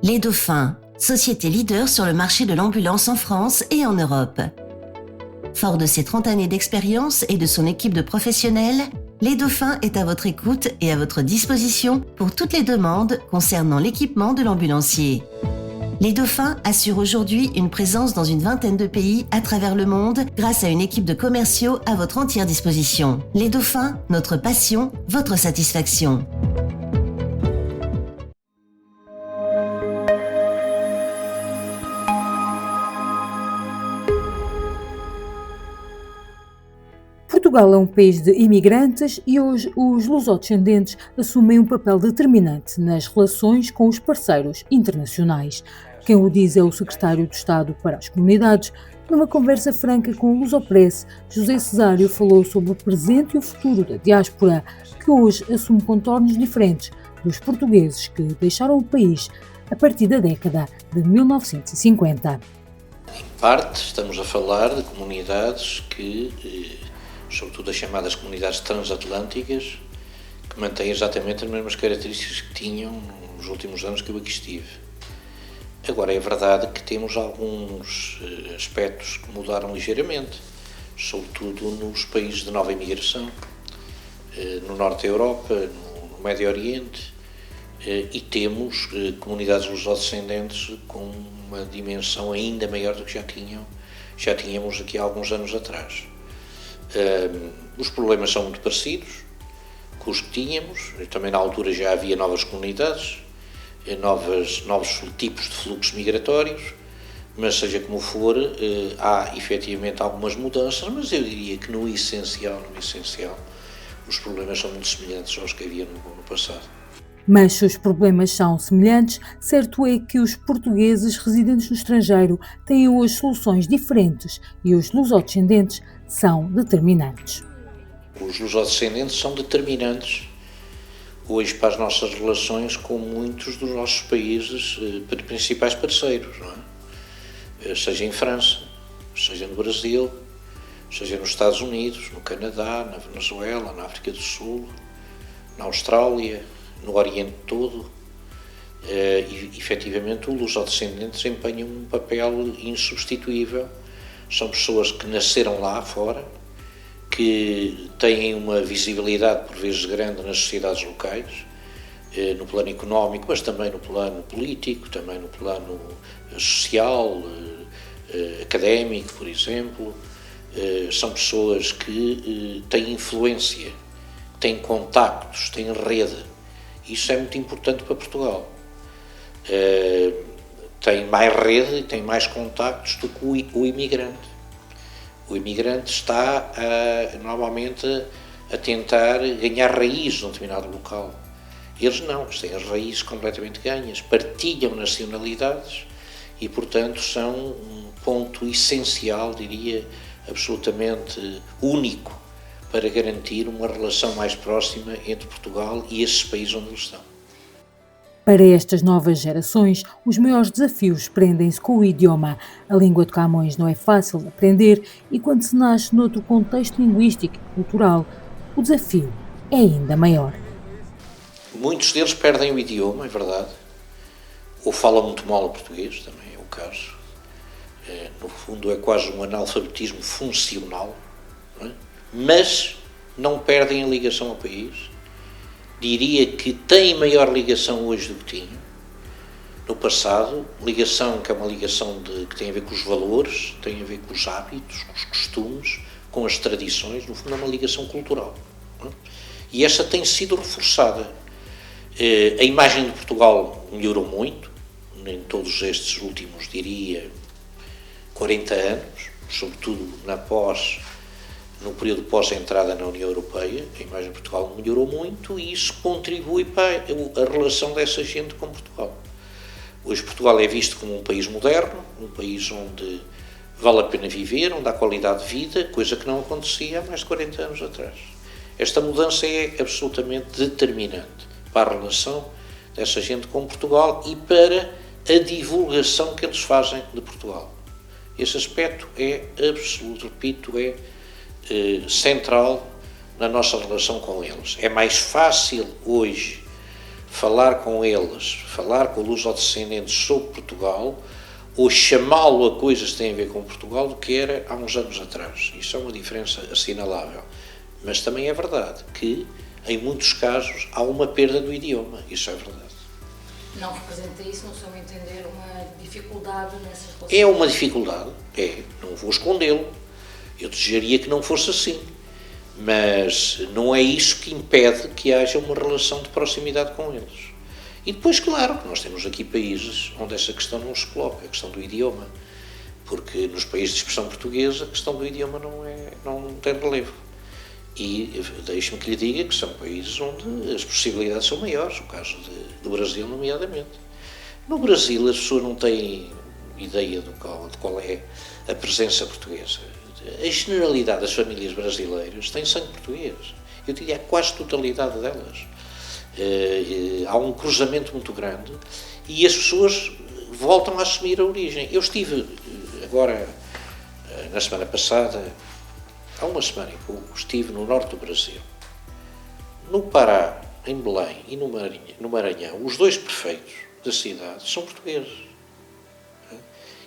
Les Dauphins, société leader sur le marché de l'ambulance en France et en Europe. Fort de ses 30 années d'expérience et de son équipe de professionnels, Les Dauphins est à votre écoute et à votre disposition pour toutes les demandes concernant l'équipement de l'ambulancier. Les Dauphins assurent aujourd'hui une présence dans une vingtaine de pays à travers le monde grâce à une équipe de commerciaux à votre entière disposition. Les Dauphins, notre passion, votre satisfaction. Portugal é um país de imigrantes e hoje os lusodescendentes assumem um papel determinante nas relações com os parceiros internacionais. Quem o diz é o secretário de Estado para as Comunidades. Numa conversa franca com o Lusopress, José Cesário falou sobre o presente e o futuro da diáspora, que hoje assume contornos diferentes dos portugueses que deixaram o país a partir da década de 1950. Em parte, estamos a falar de comunidades que, sobretudo as chamadas comunidades transatlânticas, que mantêm exatamente as mesmas características que tinham nos últimos anos que eu aqui estive. Agora, é verdade que temos alguns aspectos que mudaram ligeiramente, sobretudo nos países de nova imigração, no norte da Europa, no Médio Oriente, e temos comunidades lusodescendentes com uma dimensão ainda maior do que já tínhamos aqui há alguns anos atrás. Os problemas são muito parecidos com os que tínhamos, também na altura já havia novas comunidades, novos tipos de fluxos migratórios, mas seja como for, há efetivamente algumas mudanças, mas eu diria que no essencial, os problemas são muito semelhantes aos que havia no passado. Mas se os problemas são semelhantes, certo é que os portugueses residentes no estrangeiro têm hoje soluções diferentes e os lusodescendentes são determinantes. Os lusodescendentes são determinantes hoje para as nossas relações com muitos dos nossos países principais parceiros, não é? Seja em França, seja no Brasil, seja nos Estados Unidos, no Canadá, na Venezuela, na África do Sul, na Austrália, no Oriente todo. E, efetivamente, o lusodescendente desempenha um papel insubstituível. São pessoas que nasceram lá fora, que têm uma visibilidade por vezes grande nas sociedades locais, no plano económico, mas também no plano político, também no plano social, académico, por exemplo. São pessoas que têm influência, têm contactos, têm rede. Isso é muito importante para Portugal. Tem mais rede e tem mais contactos do que o imigrante. O imigrante está normalmente a tentar ganhar raiz num determinado local. Eles não, eles têm as raízes completamente ganhas, partilham nacionalidades e, portanto, são um ponto essencial, diria, absolutamente único para garantir uma relação mais próxima entre Portugal e esses países onde eles estão. Para estas novas gerações, os maiores desafios prendem-se com o idioma. A língua de Camões não é fácil de aprender e quando se nasce noutro contexto linguístico e cultural, o desafio é ainda maior. Muitos deles perdem o idioma, é verdade, ou falam muito mal o português, também é o caso. No fundo é quase um analfabetismo funcional, não é? Mas não perdem a ligação ao país. Diria que têm maior ligação hoje do que tinham no passado, ligação que é uma ligação que tem a ver com os valores, tem a ver com os hábitos, com os costumes, com as tradições, no fundo é uma ligação cultural. Não é? E essa tem sido reforçada. A imagem de Portugal melhorou muito, em todos estes últimos, diria, 40 anos, sobretudo no período pós-entrada na União Europeia. A imagem de Portugal melhorou muito e isso contribui para a relação dessa gente com Portugal. Hoje Portugal é visto como um país moderno, um país onde vale a pena viver, onde há qualidade de vida, coisa que não acontecia há mais de 40 anos atrás. Esta mudança é absolutamente determinante para a relação dessa gente com Portugal e para a divulgação que eles fazem de Portugal. Esse aspecto é absoluto, repito, é central na nossa relação com eles. É mais fácil hoje falar com eles, falar com lusodescendentes sobre Portugal, ou chamá-lo a coisas que têm a ver com Portugal, do que era há uns anos atrás. Isso é uma diferença assinalável. Mas também é verdade que, em muitos casos, há uma perda do idioma. Isso é verdade. Não representa isso, no seu entender, uma dificuldade nessas relações? É uma dificuldade, não vou escondê-lo. Eu desejaria que não fosse assim. Mas não é isso que impede que haja uma relação de proximidade com eles. E depois, claro, que nós temos aqui países onde essa questão não se coloca, a questão do idioma. Porque nos países de expressão portuguesa a questão do idioma não tem relevo. E deixe-me que lhe diga que são países onde as possibilidades são maiores, o caso do Brasil, nomeadamente. No Brasil, as pessoas não têm ideia de qual é a presença portuguesa. A generalidade das famílias brasileiras tem sangue português. Eu diria a quase totalidade delas. Há um cruzamento muito grande e as pessoas voltam a assumir a origem. Eu estive agora, na semana passada, há uma semana e pouco, estive no norte do Brasil. No Pará, em Belém e no Maranhão, os dois prefeitos da cidade são portugueses.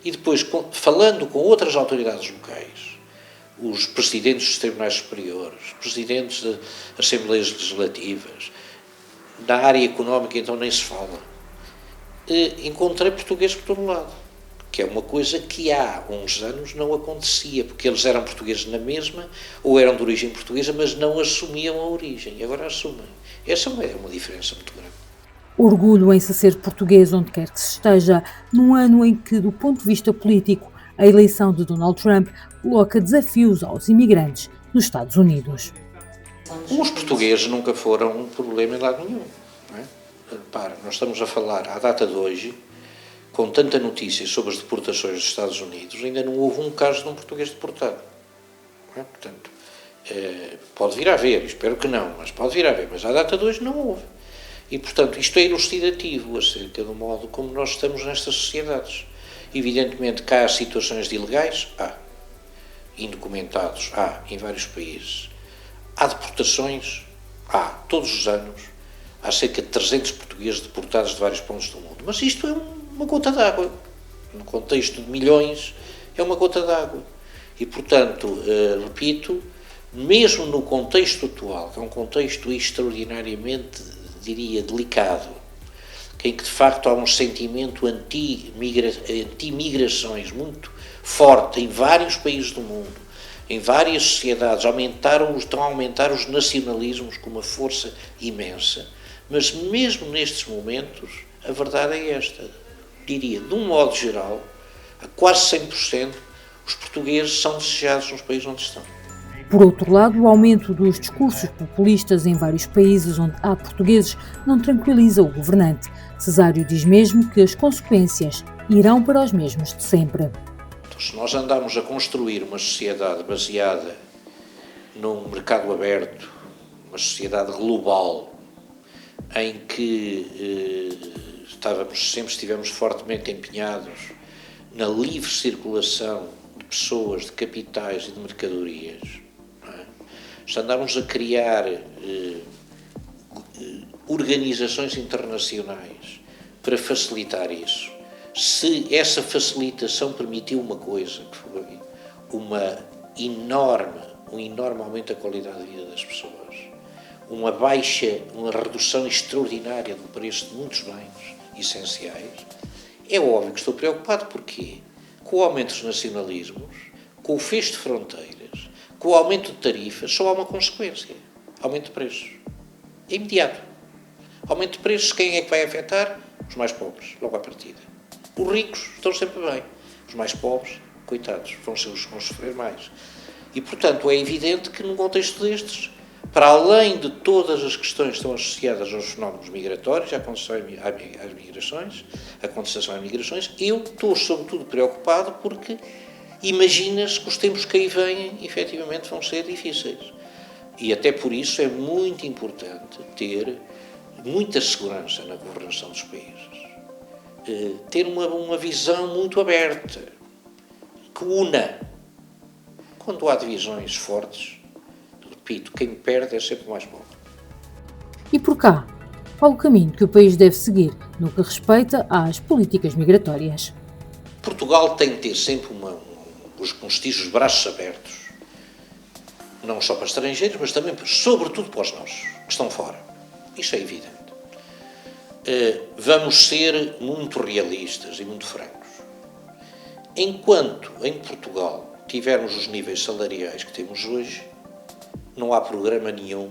E depois, falando com outras autoridades locais, os presidentes dos tribunais superiores, os presidentes das assembleias legislativas, da área económica, então nem se fala, encontrei português por todo lado, que é uma coisa que há uns anos não acontecia, porque eles eram portugueses na mesma, ou eram de origem portuguesa, mas não assumiam a origem, e agora assumem. Essa é uma diferença muito grande. Orgulho em se ser português onde quer que se esteja, num ano em que, do ponto de vista político, a eleição de Donald Trump coloca desafios aos imigrantes nos Estados Unidos. Os portugueses nunca foram um problema em lado nenhum. Não é? Repara, nós estamos a falar, à data de hoje, com tanta notícia sobre as deportações dos Estados Unidos, ainda não houve um caso de um português deportado. Não é? Portanto, pode vir a haver, espero que não, mas pode vir a haver, mas à data de hoje não houve. E, portanto, isto é ilustrativo acerca do modo como nós estamos nestas sociedades. Evidentemente que há situações de ilegais, indocumentados, em vários países. Há deportações, todos os anos, há cerca de 300 portugueses deportados de vários pontos do mundo. Mas isto é uma gota d'água. No contexto de milhões, é uma gota d'água. E, portanto, repito, mesmo no contexto atual, que é um contexto extraordinariamente, diria, delicado, em que de facto há um sentimento anti-migrações muito forte em vários países do mundo, em várias sociedades, estão a aumentar os nacionalismos com uma força imensa, mas mesmo nestes momentos, a verdade é esta, diria, de um modo geral, a quase 100%, os portugueses são desejados nos países onde estão. Por outro lado, o aumento dos discursos populistas em vários países onde há portugueses não tranquiliza o governante. Cesário diz mesmo que as consequências irão para os mesmos de sempre. Então, se nós andamos a construir uma sociedade baseada num mercado aberto, uma sociedade global, em que sempre estivemos fortemente empenhados na livre circulação de pessoas, de capitais e de mercadorias, se andarmos a criar organizações internacionais para facilitar isso, se essa facilitação permitiu uma coisa, que foi um enorme aumento da qualidade de vida das pessoas, uma redução extraordinária do preço de muitos bens essenciais, é óbvio que estou preocupado. Porquê? Com o aumento dos nacionalismos, com o fecho de fronteiras, com o aumento de tarifas, só há uma consequência: aumento de preços. É imediato. Aumento de preços, quem é que vai afetar? Os mais pobres, logo à partida. Os ricos estão sempre bem. Os mais pobres, coitados, vão sofrer mais. E, portanto, é evidente que num contexto destes, para além de todas as questões que estão associadas aos fenómenos migratórios, à contestação às migrações, eu estou sobretudo preocupado porque imagina-se que os tempos que aí vêm, efetivamente, vão ser difíceis. E até por isso é muito importante ter muita segurança na governação dos países. Ter uma visão muito aberta, que una. Quando há divisões fortes, repito, quem perde é sempre o mais pobre. E por cá? qual o caminho que o país deve seguir no que respeita às políticas migratórias. Portugal tem que ter sempre uns braços abertos, não só para estrangeiros, mas também, sobretudo, para os nossos, que estão fora. Isso é evidente. Vamos ser muito realistas e muito francos. Enquanto em Portugal tivermos os níveis salariais que temos hoje, não há programa nenhum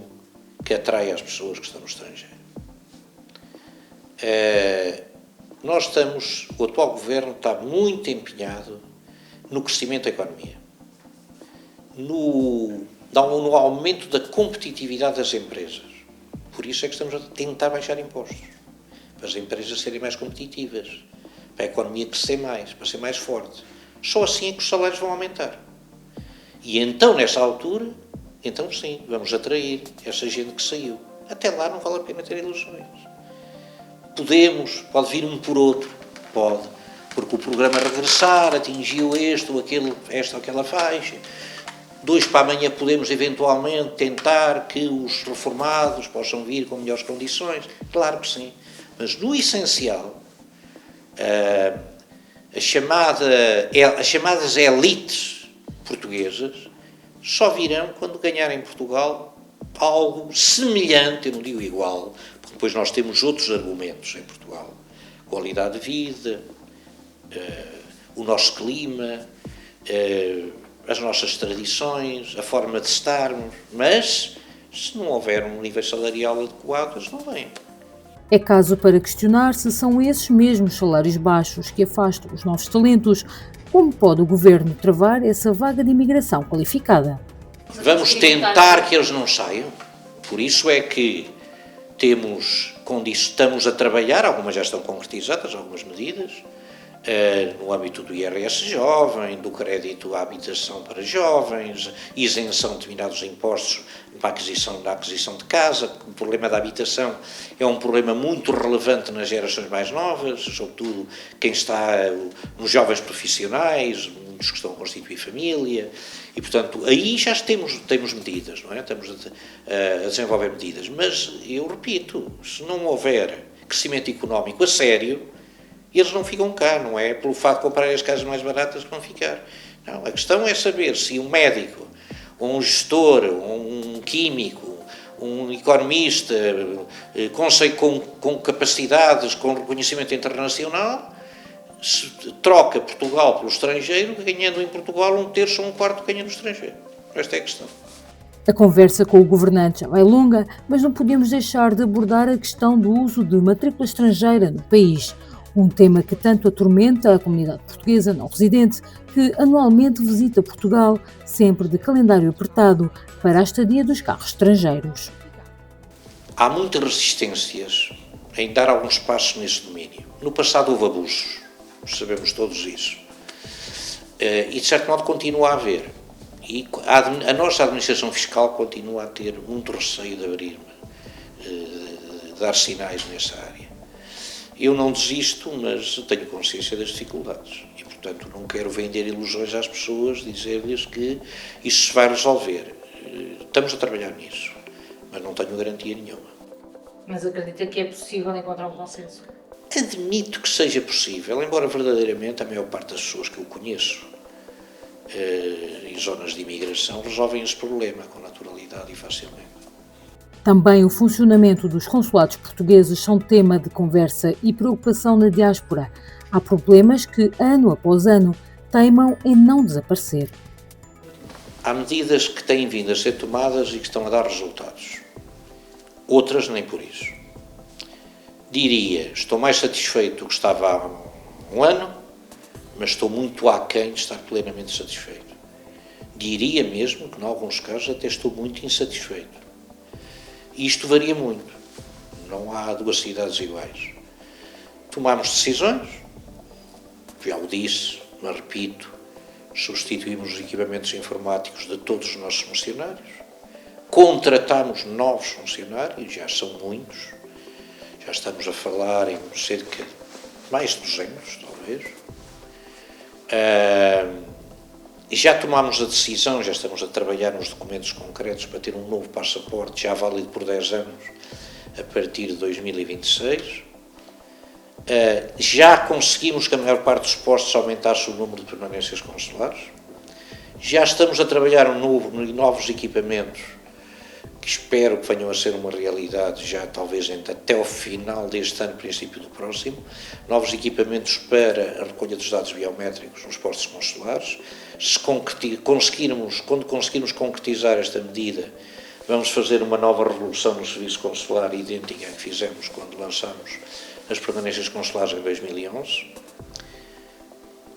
que atraia as pessoas que estão no estrangeiro. O atual governo está muito empenhado no crescimento da economia, no aumento da competitividade das empresas. Por isso é que estamos a tentar baixar impostos, para as empresas serem mais competitivas, para a economia crescer mais, para ser mais forte. Só assim é que os salários vão aumentar. E então, nessa altura, então sim, vamos atrair essa gente que saiu. Até lá não vale a pena ter ilusões. Pode vir um por outro, pode, porque o programa regressar atingiu esta ou aquela faixa. 2 para amanhã podemos eventualmente tentar que os reformados possam vir com melhores condições. Claro que sim, mas no essencial, as chamadas elites portuguesas só virão quando ganharem em Portugal algo semelhante, eu não digo igual, porque depois nós temos outros argumentos em Portugal. Qualidade de vida, o nosso clima, as nossas tradições, a forma de estarmos, mas se não houver um nível salarial adequado, eles não vêm. É caso para questionar se são esses mesmos salários baixos que afastam os novos talentos. Como pode o governo travar essa vaga de imigração qualificada? Vamos tentar que eles não saiam. Por isso é que estamos a trabalhar, algumas já estão concretizadas, algumas medidas, no âmbito do IRS jovem, do crédito à habitação para jovens, isenção de determinados impostos para na aquisição de casa. O problema da habitação é um problema muito relevante nas gerações mais novas, sobretudo quem está nos jovens profissionais, muitos que estão a constituir família, e portanto aí já temos medidas, não é? Estamos a desenvolver medidas, mas eu repito, se não houver crescimento económico a sério, eles não ficam cá, não é pelo fato de comprarem as casas mais baratas que vão ficar. Não, a questão é saber se um médico, ou um gestor, ou um químico, um economista com capacidades, com reconhecimento internacional, se troca Portugal pelo estrangeiro, ganhando em Portugal 1/3 ou 1/4 ganha no estrangeiro. Esta é a questão. A conversa com o governante já vai longa, mas não podemos deixar de abordar a questão do uso de matrícula estrangeira no país. Um tema que tanto atormenta a comunidade portuguesa não residente, que anualmente visita Portugal, sempre de calendário apertado, para a estadia dos carros estrangeiros. Há muitas resistências em dar alguns passos nesse domínio. No passado houve abusos, sabemos todos isso. E de certo modo continua a haver. E a nossa administração fiscal continua a ter muito receio de abrir, de dar sinais nessa área. Eu não desisto, mas tenho consciência das dificuldades e, portanto, não quero vender ilusões às pessoas, dizer-lhes que isso se vai resolver. Estamos a trabalhar nisso, mas não tenho garantia nenhuma. Mas acredita que é possível encontrar um consenso? Admito que seja possível, embora verdadeiramente a maior parte das pessoas que eu conheço em zonas de imigração resolvem esse problema com naturalidade e facilmente. Também o funcionamento dos consulados portugueses são tema de conversa e preocupação na diáspora. Há problemas que, ano após ano, teimam em não desaparecer. Há medidas que têm vindo a ser tomadas e que estão a dar resultados. Outras nem por isso. Diria, estou mais satisfeito do que estava há um ano, mas estou muito aquém de estar plenamente satisfeito. Diria mesmo que, em alguns casos, até estou muito insatisfeito. E isto varia muito. Não há 2 cidades iguais. Tomamos decisões, já o disse, mas repito, substituímos os equipamentos informáticos de todos os nossos funcionários, contratamos novos funcionários, já são muitos, já estamos a falar em cerca de mais de 200, talvez. E já tomámos a decisão, já estamos a trabalhar nos documentos concretos para ter um novo passaporte, já válido por 10 anos, a partir de 2026. Já conseguimos que a maior parte dos postos aumentasse o número de permanências consulares. Já estamos a trabalhar em novos equipamentos que espero que venham a ser uma realidade já talvez até ao final deste ano, princípio do próximo. Novos equipamentos para a recolha dos dados biométricos nos postos consulares. Quando conseguirmos concretizar esta medida, vamos fazer uma nova revolução no serviço consular idêntica à que fizemos quando lançámos as permanências consulares em 2011.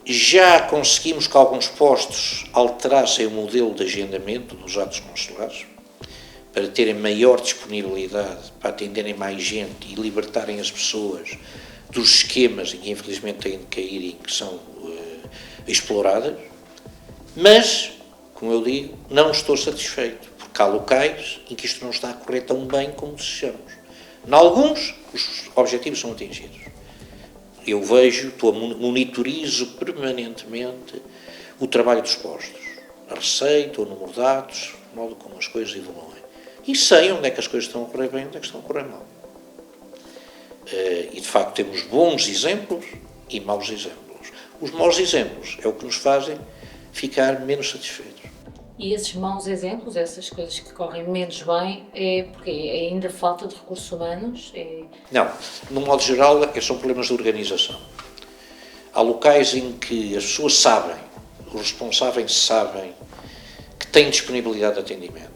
Já conseguimos que alguns postos alterassem o modelo de agendamento dos atos consulares para terem maior disponibilidade, para atenderem mais gente e libertarem as pessoas dos esquemas em que infelizmente têm de cair e que são exploradas. Mas, como eu digo, não estou satisfeito, porque há locais em que isto não está a correr tão bem como desejamos. Em alguns, os objetivos são atingidos. Eu monitorizo permanentemente o trabalho dos postos, a receita, o número de dados, o modo como as coisas evoluem. E sei onde é que as coisas estão a correr bem e onde é que estão a correr mal. E, de facto, temos bons exemplos e maus exemplos. Os maus exemplos é o que nos fazem ficar menos satisfeitos. E esses maus exemplos, essas coisas que correm menos bem, é porque é ainda falta de recursos humanos? Não, no modo geral, são problemas de organização. Há locais em que as pessoas sabem, os responsáveis sabem que têm disponibilidade de atendimento,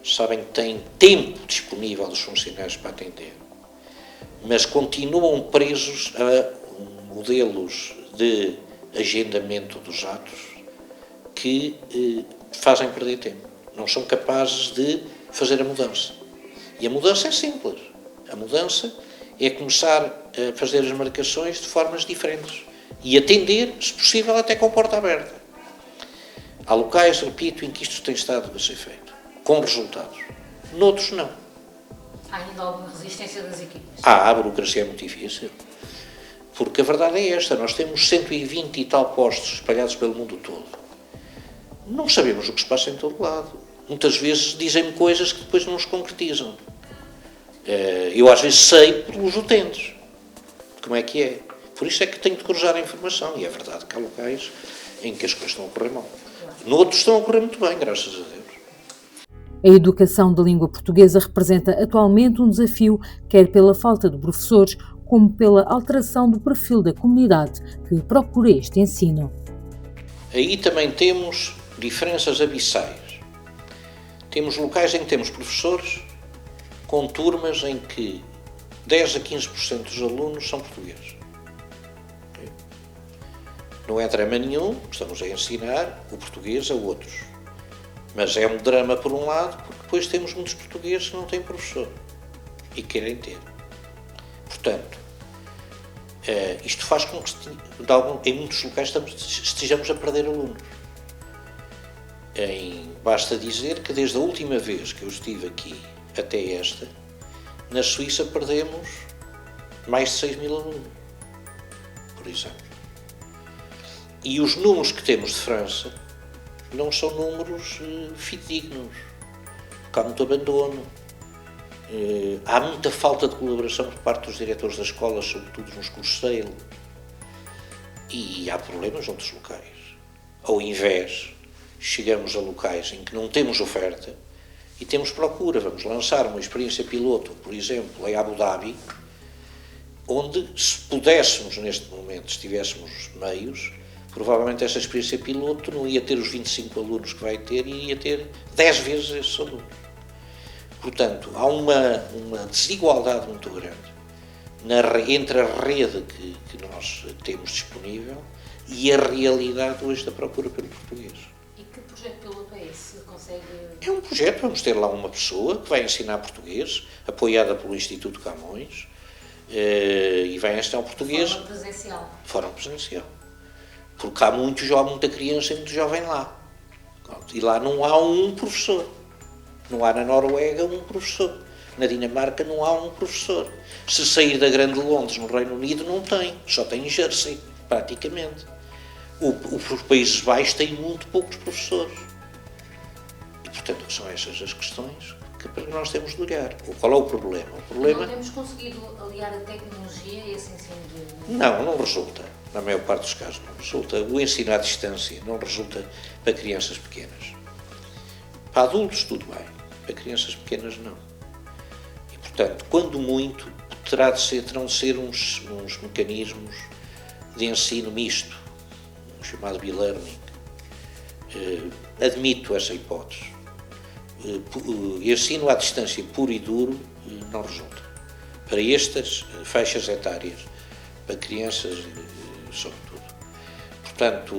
sabem que têm tempo disponível dos funcionários para atender, mas continuam presos a modelos de agendamento dos atos que fazem perder tempo. Não são capazes de fazer a mudança. E a mudança é simples. A mudança é começar a fazer as marcações de formas diferentes e atender, se possível, até com a porta aberta. Há locais, repito, em que isto tem estado a ser feito, com resultados. Noutros, não. Há ainda alguma resistência das equipas? A burocracia é muito difícil. Porque a verdade é esta, nós temos 120 e tal postos espalhados pelo mundo todo. Não sabemos o que se passa em todo lado. Muitas vezes dizem-me coisas que depois não se concretizam. Eu às vezes sei pelos utentes como é que é. Por isso é que tenho de cruzar a informação. E é verdade que há locais em que as coisas estão a correr mal. Noutros estão a correr muito bem, graças a Deus. A educação da língua portuguesa representa atualmente um desafio, quer pela falta de professores, como pela alteração do perfil da comunidade que procura este ensino. Aí também temos diferenças abissais. Temos locais em que temos professores com turmas em que 10 a 15% dos alunos são portugueses. Não é drama nenhum, estamos a ensinar o português a outros. Mas é um drama por um lado, porque depois temos muitos portugueses que não têm professor e querem ter. Portanto, isto faz com que em muitos locais estejamos a perder alunos. Basta dizer que desde a última vez que eu estive aqui até esta, na Suíça perdemos mais de 6.000 alunos, por exemplo. E os números que temos de França não são números fidedignos, porque há muito abandono, há muita falta de colaboração por parte dos diretores das escolas, sobretudo nos cursos SAIL, e há problemas noutros locais. Ao invés, chegamos a locais em que não temos oferta e temos procura. Vamos lançar uma experiência piloto, por exemplo, em Abu Dhabi, onde, se pudéssemos neste momento, se tivéssemos meios, provavelmente essa experiência piloto não ia ter os 25 alunos que vai ter e ia ter 10 vezes esses alunos. Portanto, há uma desigualdade muito grande entre a rede que nós temos disponível e a realidade hoje da procura pelo português. E que projeto piloto é esse? Consegue... É um projeto, vamos ter lá uma pessoa que vai ensinar português, apoiada pelo Instituto Camões, e vai ensinar o português... De forma presencial. De forma presencial. Porque há muita criança e muito jovem lá. E lá não há um professor. Não há na Noruega um professor. Na Dinamarca não há um professor. Se sair da Grande Londres, no Reino Unido, não tem. Só tem em Jersey, praticamente. Os Países Baixos têm muito poucos professores. E, portanto, são essas as questões para que nós temos de olhar. Qual é o problema? O problema... Não temos conseguido aliar a tecnologia a esse ensino de... Não resulta. Na maior parte dos casos não resulta. O ensino à distância não resulta para crianças pequenas. Para adultos tudo bem, para crianças pequenas não. E, portanto, quando muito, terão de ser uns mecanismos de ensino misto, um chamado e-learning. Admito essa hipótese. Ensino à distância puro e duro não resulta. Para estas faixas etárias, para crianças sobretudo. Portanto,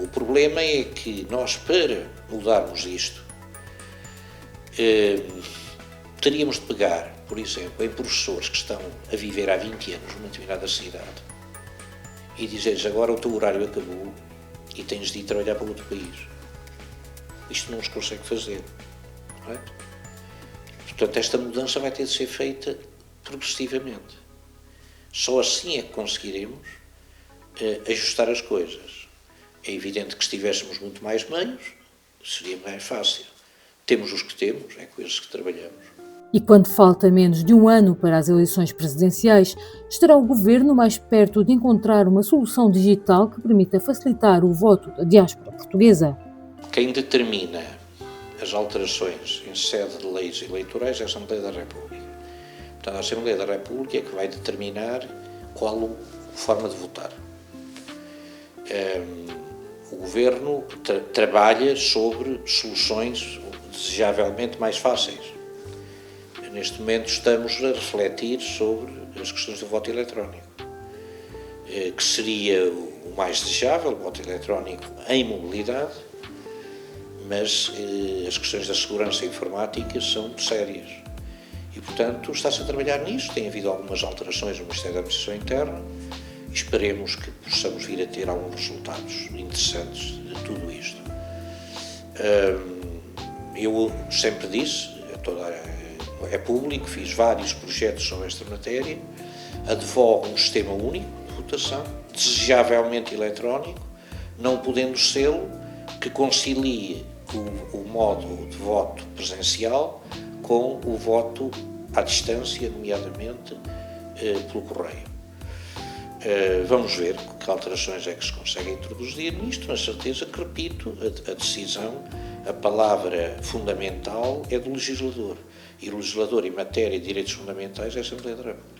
o problema é que nós, para mudarmos isto, teríamos de pegar, por exemplo, em professores que estão a viver há 20 anos numa determinada cidade e dizer-lhes agora o teu horário acabou e tens de ir trabalhar para outro país. Isto não se consegue fazer. Correto? Portanto, esta mudança vai ter de ser feita progressivamente. Só assim é que conseguiremos ajustar as coisas. É evidente que se tivéssemos muito mais meios, seria mais fácil. Temos os que temos, é com esses que trabalhamos. E quando falta menos de um ano para as eleições presidenciais, estará o Governo mais perto de encontrar uma solução digital que permita facilitar o voto da diáspora portuguesa? Quem determina as alterações em sede de leis eleitorais é a Assembleia da República. Portanto, a Assembleia da República é que vai determinar qual a forma de votar. O Governo trabalha sobre soluções desejavelmente mais fáceis. Neste momento estamos a refletir sobre as questões do voto eletrónico, que seria o mais desejável, o voto eletrónico em mobilidade, mas as questões da segurança informática são muito sérias. E, portanto, está-se a trabalhar nisso. Tem havido algumas alterações no Ministério da Administração Interna. Esperemos que possamos vir a ter alguns resultados interessantes de tudo isto. Eu sempre disse, é público, fiz vários projetos sobre esta matéria, advogo um sistema único de votação, desejavelmente eletrónico, não podendo ser que concilie o modo de voto presencial com o voto à distância, nomeadamente pelo correio. Vamos ver que alterações é que se conseguem introduzir nisto, na certeza que, repito, a decisão, a palavra fundamental é do legislador. E o legislador em matéria de direitos fundamentais é a Assembleia da República.